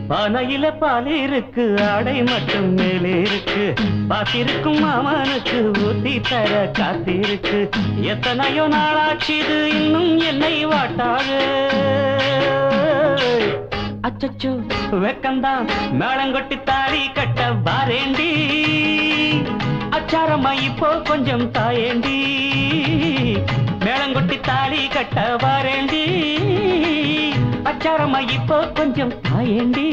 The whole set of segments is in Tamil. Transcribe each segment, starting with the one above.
பானையில பால் இருக்கு, ஆடை மட்டும் மேலே இருக்கு. பாத்திருக்கும் மாமனுக்கு ஊத்தி தர காத்திருக்கு. எத்தனையோ நாளாச்சு இது இன்னும் என்னை வாட்டாது. அச்சச்சோ வெக்கந்தான் மேளங்கொட்டி தாலி கட்ட வாரேண்டி. அச்சாரம்மா இப்போ கொஞ்சம் தாயேண்டி. மேளங்கொட்டி தாலி கட்ட வாரேண்டி. அச்சாரம்மா இப்போ கொஞ்சம் தாயேண்டி.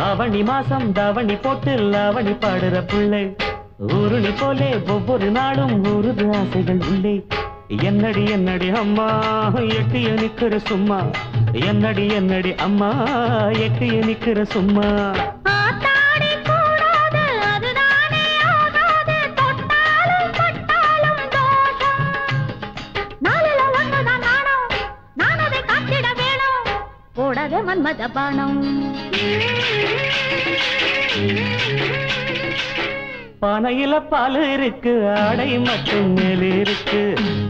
ஆவணி மாசம் தாவணி போட்டு லாவணி பாடுற பிள்ளை. ஊருணி போலே ஒவ்வொரு நாளும் ஊருது ஆசைகள் உள்ளே. என்னடி என்னடி அம்மா எட்டிய நிக்கிற சும்மா. என்னடி என்னடி அம்மா எட்டிய நிக்கிற சும்மா. மன்மத பானம் பானையில பால் இருக்கு, ஆடை மட்டும் மேலே இருக்கு.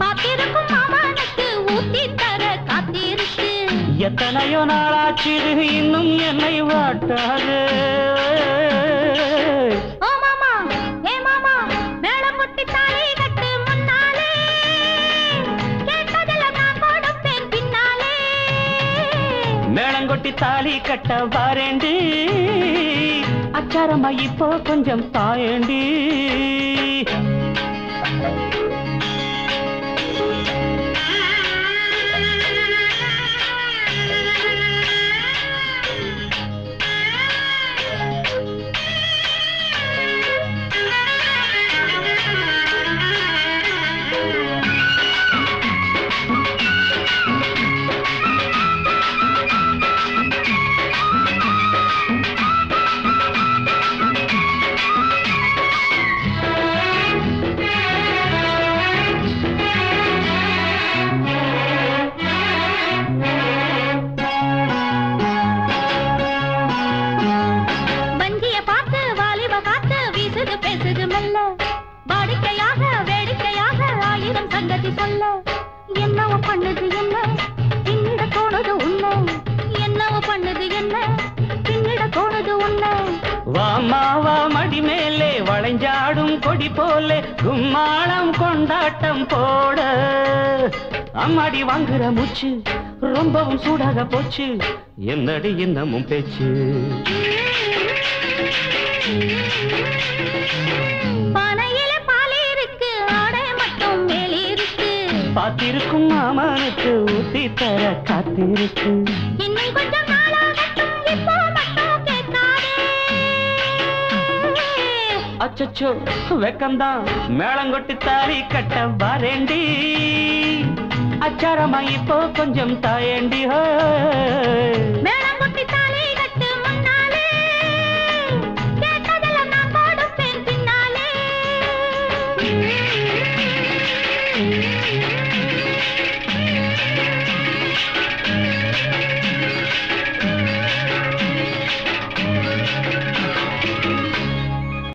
பாத்திருக்கும் மாமனுக்கு ஊத்தி தர காத்திருக்கு. எத்தனையோ நாளாச்சு இன்னும் என்னை வாட்டாது. ஓ மாமா ஏ மாமா மேளம் கொட்டி தாலி கட்டு முன்னாலே. கேட்டதெல்லாம் நான் கொடுப்பேன் பின்னாலே. மேளங்கொட்டி தாலி கட்ட வாரேண்டி. அச்சாரம்மா இப்போ கொஞ்சம் தாயேண்டி. வாமாவா மடி மேலே வளைஞ்சாடும் கொடி போலே கும்மாளம் கொண்டாட்டம் போட. அம்மாடி வாங்குற மூச்சு ரொம்பவும் சூடாக போச்சு. என்னடி இன்னமும் பேச்சு. பானையில பால் இருக்கு, ஆடை மட்டும் மேலே இருக்கு. பாத்திருக்கும் மாமனுக்கு ஊத்தி தர காத்திருக்கு. இன்னும் கொஞ்சம் நாளாகட்டும், இப்போ மட்டும் கேட்காதே. அச்சச்சோ வெக்கந்தான் மேளங்கொட்டி தாலி கட்ட வாரேண்டி. அச்சாரமா இப்போ கொஞ்சம் தாயண்டி மேளம் கொட்டி தாலி கட்டு முன்னாலே கேட்டதெல்லாம் நான் கொடுப்பேன் பின்னாலே